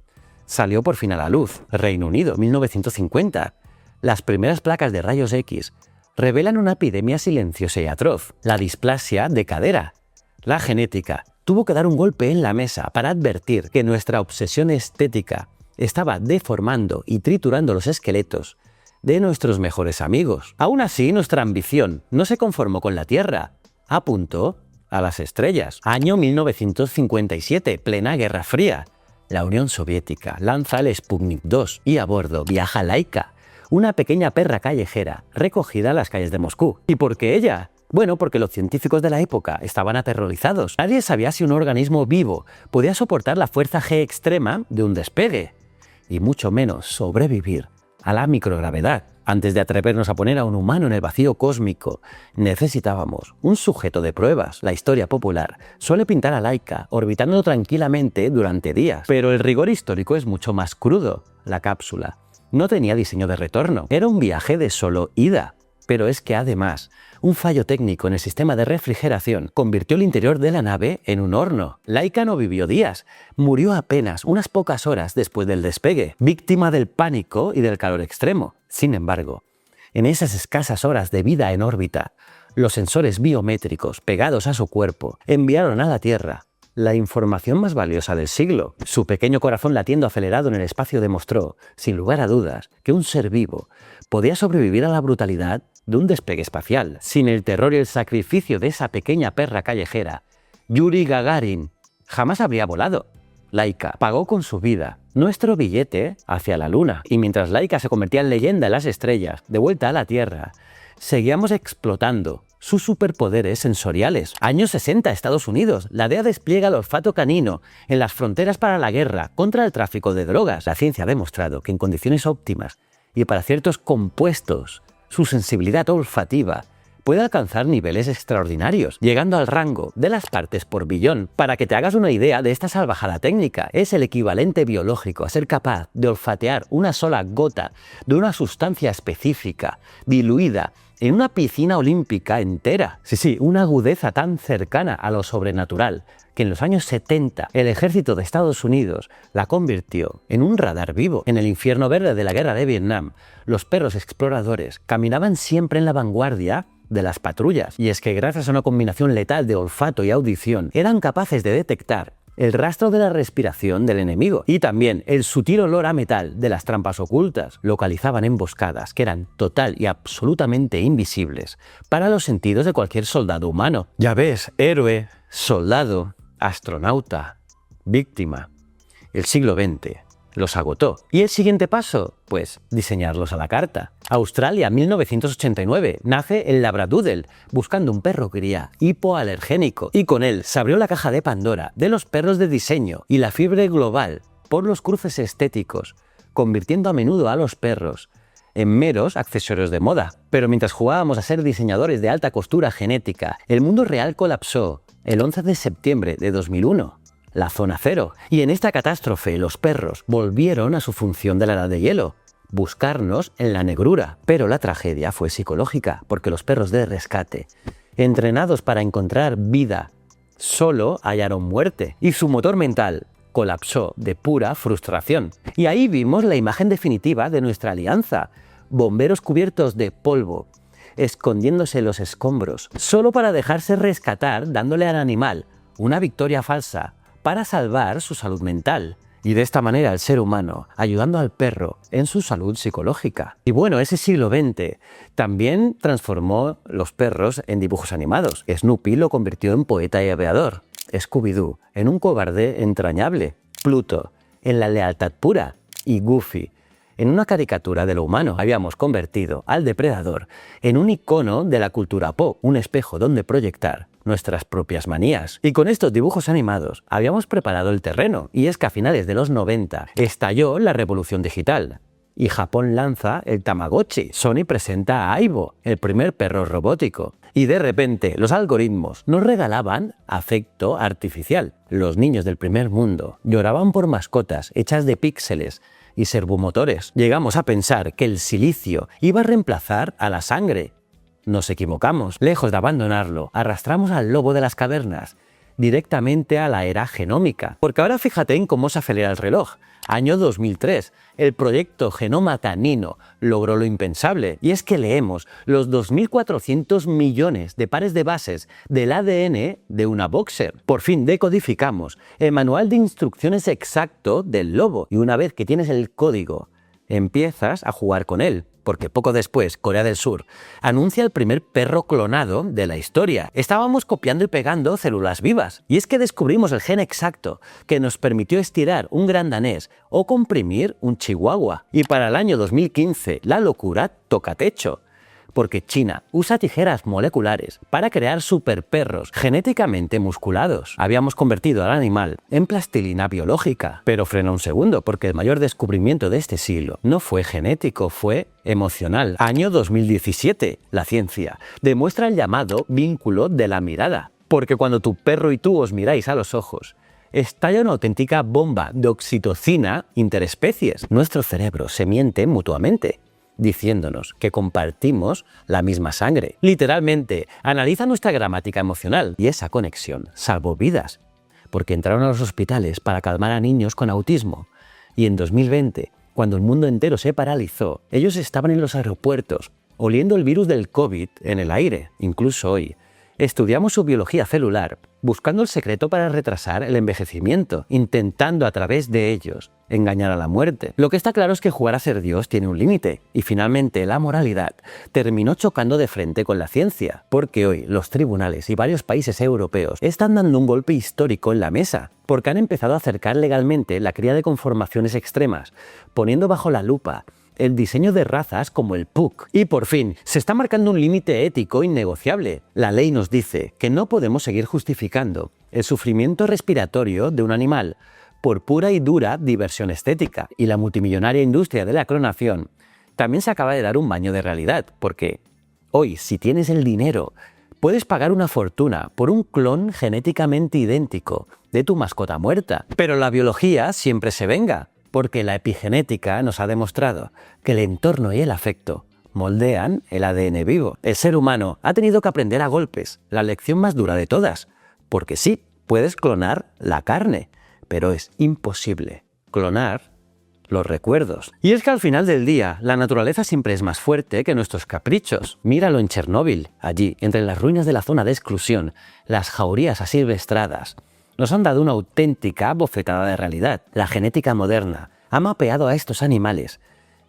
salió por fin a la luz. Reino Unido, 1950. Las primeras placas de rayos X revelan una epidemia silenciosa y atroz, la displasia de cadera. La genética tuvo que dar un golpe en la mesa para advertir que nuestra obsesión estética estaba deformando y triturando los esqueletos de nuestros mejores amigos. Aún así, nuestra ambición no se conformó con la Tierra, apuntó a las estrellas. Año 1957, plena Guerra Fría. La Unión Soviética lanza el Sputnik 2 y a bordo viaja Laika, una pequeña perra callejera recogida en las calles de Moscú. ¿Y por qué ella? Bueno, porque los científicos de la época estaban aterrorizados. Nadie sabía si un organismo vivo podía soportar la fuerza G extrema de un despegue, y mucho menos sobrevivir a la microgravedad. Antes de atrevernos a poner a un humano en el vacío cósmico, necesitábamos un sujeto de pruebas. La historia popular suele pintar a Laika orbitando tranquilamente durante días, pero el rigor histórico es mucho más crudo. La cápsula no tenía diseño de retorno, era un viaje de solo ida. Pero es que además, un fallo técnico en el sistema de refrigeración convirtió el interior de la nave en un horno. Laika no vivió días, murió apenas unas pocas horas después del despegue, víctima del pánico y del calor extremo. Sin embargo, en esas escasas horas de vida en órbita, los sensores biométricos pegados a su cuerpo enviaron a la Tierra la información más valiosa del siglo. Su pequeño corazón latiendo acelerado en el espacio demostró, sin lugar a dudas, que un ser vivo podía sobrevivir a la brutalidad de un despegue espacial. Sin el terror y el sacrificio de esa pequeña perra callejera, Yuri Gagarin jamás habría volado. Laika pagó con su vida nuestro billete hacia la Luna. Y mientras Laika se convertía en leyenda en las estrellas, de vuelta a la Tierra, seguíamos explotando sus superpoderes sensoriales. Años 60, Estados Unidos. La DEA despliega el olfato canino en las fronteras para la guerra contra el tráfico de drogas. La ciencia ha demostrado que en condiciones óptimas y para ciertos compuestos, su sensibilidad olfativa puede alcanzar niveles extraordinarios, llegando al rango de las partes por billón. Para que te hagas una idea de esta salvajada técnica, es el equivalente biológico a ser capaz de olfatear una sola gota de una sustancia específica, diluida en una piscina olímpica entera. Sí, una agudeza tan cercana a lo sobrenatural que en los años 70 el ejército de Estados Unidos la convirtió en un radar vivo. En el infierno verde de la guerra de Vietnam, los perros exploradores caminaban siempre en la vanguardia de las patrullas. Y es que gracias a una combinación letal de olfato y audición, eran capaces de detectar el rastro de la respiración del enemigo y también el sutil olor a metal de las trampas ocultas. Localizaban emboscadas que eran total y absolutamente invisibles para los sentidos de cualquier soldado humano. Ya ves, héroe, soldado, astronauta, víctima. El siglo XX los agotó. ¿Y el siguiente paso? Pues diseñarlos a la carta. Australia, 1989, nace el Labradoodle, buscando un perro cría hipoalergénico. Y con él se abrió la caja de Pandora de los perros de diseño y la fiebre global por los cruces estéticos convirtiendo a menudo a los perros en meros accesorios de moda. Pero mientras jugábamos a ser diseñadores de alta costura genética, el mundo real colapsó el 11 de septiembre de 2001, la zona cero. Y en esta catástrofe los perros volvieron a su función de la edad de hielo, buscarnos en la negrura. Pero la tragedia fue psicológica, porque los perros de rescate, entrenados para encontrar vida, solo hallaron muerte. Y su motor mental colapsó de pura frustración. Y ahí vimos la imagen definitiva de nuestra alianza. Bomberos cubiertos de polvo, escondiéndose en los escombros, solo para dejarse rescatar dándole al animal una victoria falsa para salvar su salud mental. Y de esta manera el ser humano ayudando al perro en su salud psicológica. Y bueno, ese siglo XX también transformó los perros en dibujos animados. Snoopy lo convirtió en poeta y aviador, Scooby-Doo en un cobarde entrañable, Pluto en la lealtad pura y Goofy en una caricatura de lo humano. Habíamos convertido al depredador en un icono de la cultura pop, un espejo donde proyectar nuestras propias manías. Y con estos dibujos animados habíamos preparado el terreno, y es que a finales de los 90 estalló la revolución digital. Y Japón lanza el Tamagotchi, Sony presenta a Aibo, el primer perro robótico. Y de repente los algoritmos nos regalaban afecto artificial. Los niños del primer mundo lloraban por mascotas hechas de píxeles y servomotores. Llegamos a pensar que el silicio iba a reemplazar a la sangre. Nos equivocamos. Lejos de abandonarlo, arrastramos al lobo de las cavernas directamente a la era genómica. Porque ahora fíjate en cómo se acelera el reloj. Año 2003, el proyecto Genoma Canino logró lo impensable. Y es que leemos los 2.400 millones de pares de bases del ADN de una boxer. Por fin decodificamos el manual de instrucciones exacto del lobo. Y una vez que tienes el código, empiezas a jugar con él. Porque poco después, Corea del Sur anuncia el primer perro clonado de la historia. Estábamos copiando y pegando células vivas. Y es que descubrimos el gen exacto que nos permitió estirar un gran danés o comprimir un chihuahua. Y para el año 2015, la locura toca techo. Porque China usa tijeras moleculares para crear superperros genéticamente musculados. Habíamos convertido al animal en plastilina biológica. Pero frena un segundo, porque el mayor descubrimiento de este siglo no fue genético, fue emocional. Año 2017, la ciencia demuestra el llamado vínculo de la mirada. Porque cuando tu perro y tú os miráis a los ojos, estalla una auténtica bomba de oxitocina interespecies. Nuestro cerebro se miente mutuamente, diciéndonos que compartimos la misma sangre. Literalmente, analiza nuestra gramática emocional y esa conexión salvó vidas, porque entraron a los hospitales para calmar a niños con autismo. Y en 2020, cuando el mundo entero se paralizó, ellos estaban en los aeropuertos, oliendo el virus del COVID en el aire. Incluso hoy, estudiamos su biología celular, buscando el secreto para retrasar el envejecimiento, intentando a través de ellos engañar a la muerte. Lo que está claro es que jugar a ser Dios tiene un límite, y finalmente la moralidad terminó chocando de frente con la ciencia, porque hoy los tribunales y varios países europeos están dando un golpe histórico en la mesa, porque han empezado a acercar legalmente la cría de conformaciones extremas, poniendo bajo la lupa el diseño de razas como el pug. Y por fin, se está marcando un límite ético innegociable. La ley nos dice que no podemos seguir justificando el sufrimiento respiratorio de un animal por pura y dura diversión estética. Y la multimillonaria industria de la clonación también se acaba de dar un baño de realidad, porque hoy, si tienes el dinero, puedes pagar una fortuna por un clon genéticamente idéntico de tu mascota muerta. Pero la biología siempre se venga, porque la epigenética nos ha demostrado que el entorno y el afecto moldean el ADN vivo. El ser humano ha tenido que aprender a golpes, la lección más dura de todas, porque sí, puedes clonar la carne, pero es imposible clonar los recuerdos. Y es que al final del día, la naturaleza siempre es más fuerte que nuestros caprichos. Míralo en Chernóbil, allí, entre las ruinas de la zona de exclusión, las jaurías asilvestradas nos han dado una auténtica bofetada de realidad. La genética moderna ha mapeado a estos animales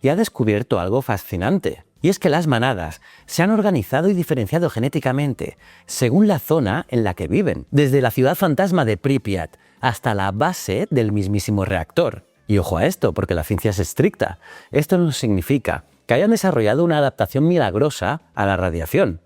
y ha descubierto algo fascinante. Y es que las manadas se han organizado y diferenciado genéticamente según la zona en la que viven, desde la ciudad fantasma de Pripyat hasta la base del mismísimo reactor. Y ojo a esto, porque la ciencia es estricta. Esto no significa que hayan desarrollado una adaptación milagrosa a la radiación.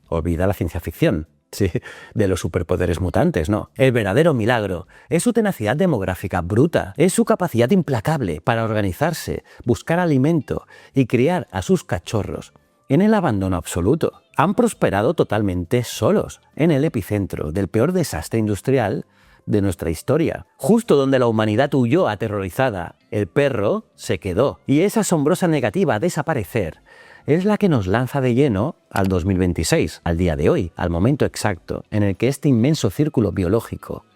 Olvida la ciencia ficción. Sí, de los superpoderes mutantes, no. El verdadero milagro es su tenacidad demográfica bruta, es su capacidad implacable para organizarse, buscar alimento y criar a sus cachorros en el abandono absoluto. Han prosperado totalmente solos, en el epicentro del peor desastre industrial de nuestra historia. Justo donde la humanidad huyó aterrorizada, el perro se quedó. Y esa asombrosa negativa a desaparecer es la que nos lanza de lleno al 2026, al día de hoy, al momento exacto en el que este inmenso círculo biológico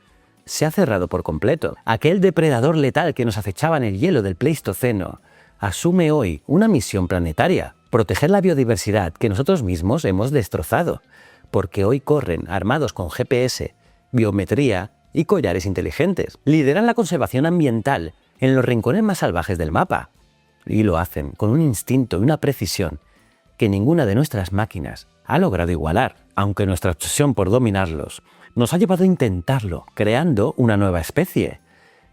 se ha cerrado por completo. Aquel depredador letal que nos acechaba en el hielo del Pleistoceno asume hoy una misión planetaria: proteger la biodiversidad que nosotros mismos hemos destrozado, porque hoy corren armados con GPS, biometría y collares inteligentes. Lideran la conservación ambiental en los rincones más salvajes del mapa. Y lo hacen con un instinto y una precisión que ninguna de nuestras máquinas ha logrado igualar, aunque nuestra obsesión por dominarlos nos ha llevado a intentarlo, creando una nueva especie: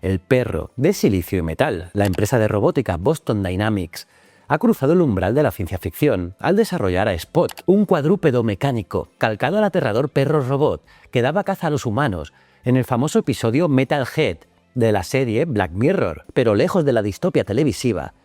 el perro de silicio y metal. La empresa de robótica Boston Dynamics ha cruzado el umbral de la ciencia ficción al desarrollar a Spot, un cuadrúpedo mecánico calcado al aterrador perro robot que daba caza a los humanos en el famoso episodio Metalhead de la serie Black Mirror. Pero lejos de la distopia televisiva,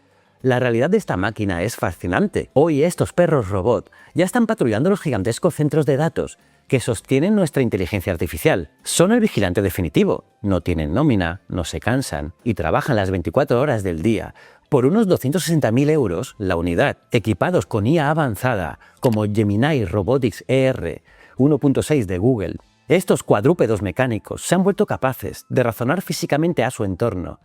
la realidad de esta máquina es fascinante. Hoy estos perros robot ya están patrullando los gigantescos centros de datos que sostienen nuestra inteligencia artificial. Son el vigilante definitivo. No tienen nómina, no se cansan y trabajan las 24 horas del día por unos 260.000 euros la unidad, equipados con IA avanzada como Gemini Robotics ER 1.6 de Google. Estos cuadrúpedos mecánicos se han vuelto capaces de razonar físicamente a su entorno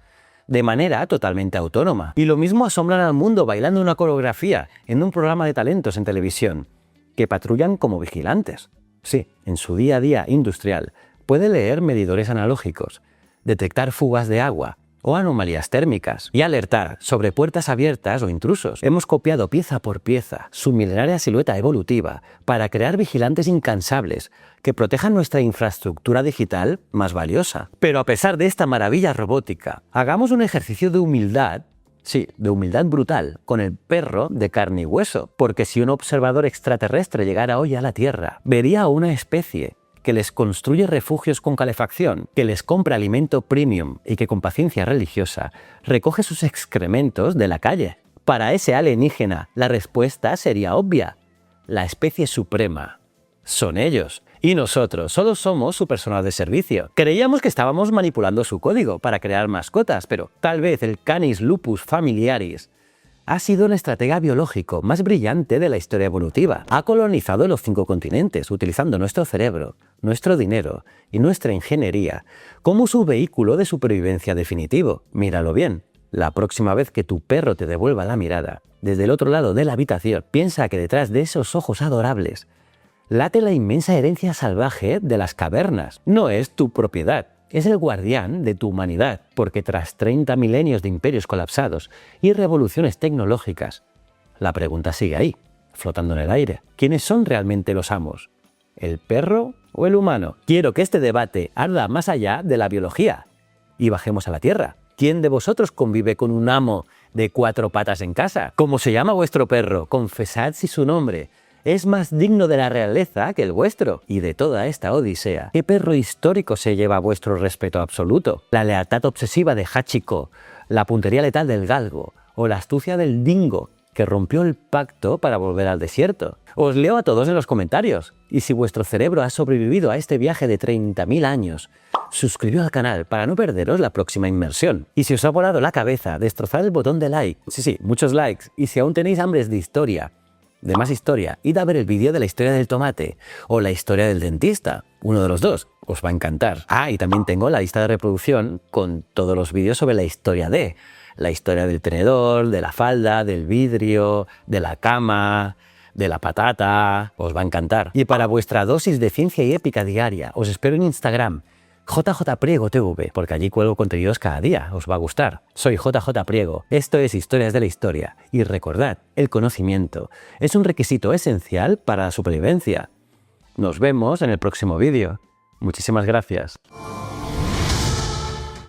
de manera totalmente autónoma. Y lo mismo asombran al mundo bailando una coreografía en un programa de talentos en televisión, que patrullan como vigilantes. Sí, en su día a día industrial puede leer medidores analógicos, detectar fugas de agua o anomalías térmicas y alertar sobre puertas abiertas o intrusos. Hemos copiado pieza por pieza su milenaria silueta evolutiva para crear vigilantes incansables que protejan nuestra infraestructura digital más valiosa. Pero a pesar de esta maravilla robótica, hagamos un ejercicio de humildad, sí, de humildad brutal, con el perro de carne y hueso, porque si un observador extraterrestre llegara hoy a la Tierra, vería a una especie que les construye refugios con calefacción, que les compra alimento premium y que con paciencia religiosa recoge sus excrementos de la calle. Para ese alienígena, la respuesta sería obvia: la especie suprema son ellos. Y nosotros solo somos su personal de servicio. Creíamos que estábamos manipulando su código para crear mascotas, pero tal vez el Canis lupus familiaris ha sido el estratega biológico más brillante de la historia evolutiva. Ha colonizado los 5 continentes, utilizando nuestro cerebro, nuestro dinero y nuestra ingeniería como su vehículo de supervivencia definitivo. Míralo bien. La próxima vez que tu perro te devuelva la mirada, desde el otro lado de la habitación, piensa que detrás de esos ojos adorables late la inmensa herencia salvaje de las cavernas. No es tu propiedad. Es el guardián de tu humanidad, porque tras 30 milenios de imperios colapsados y revoluciones tecnológicas, la pregunta sigue ahí, flotando en el aire. ¿Quiénes son realmente los amos? ¿El perro o el humano? Quiero que este debate arda más allá de la biología y bajemos a la tierra. ¿Quién de vosotros convive con un amo de 4 patas en casa? ¿Cómo se llama vuestro perro? Confesad si su nombre es más digno de la realeza que el vuestro. Y de toda esta odisea, ¿qué perro histórico se lleva vuestro respeto absoluto? ¿La lealtad obsesiva de Hachiko, la puntería letal del galgo o la astucia del dingo que rompió el pacto para volver al desierto? Os leo a todos en los comentarios. Y si vuestro cerebro ha sobrevivido a este viaje de 30.000 años, suscribíos al canal para no perderos la próxima inmersión. Y si os ha volado la cabeza, destrozad el botón de like. Sí, muchos likes. Y si aún tenéis hambres de historia, de más historia, id a ver el vídeo de la historia del tomate o la historia del dentista, uno de los dos, os va a encantar. Y también tengo la lista de reproducción con todos los vídeos sobre la historia del tenedor, de la falda, del vidrio, de la cama, de la patata, os va a encantar. Y para vuestra dosis de ciencia y épica diaria, os espero en Instagram, JJPriegoTV, porque allí cuelgo contenidos cada día, os va a gustar. Soy JJ Priego, esto es Historias de la Historia, y recordad, el conocimiento es un requisito esencial para la supervivencia. Nos vemos en el próximo vídeo. Muchísimas gracias.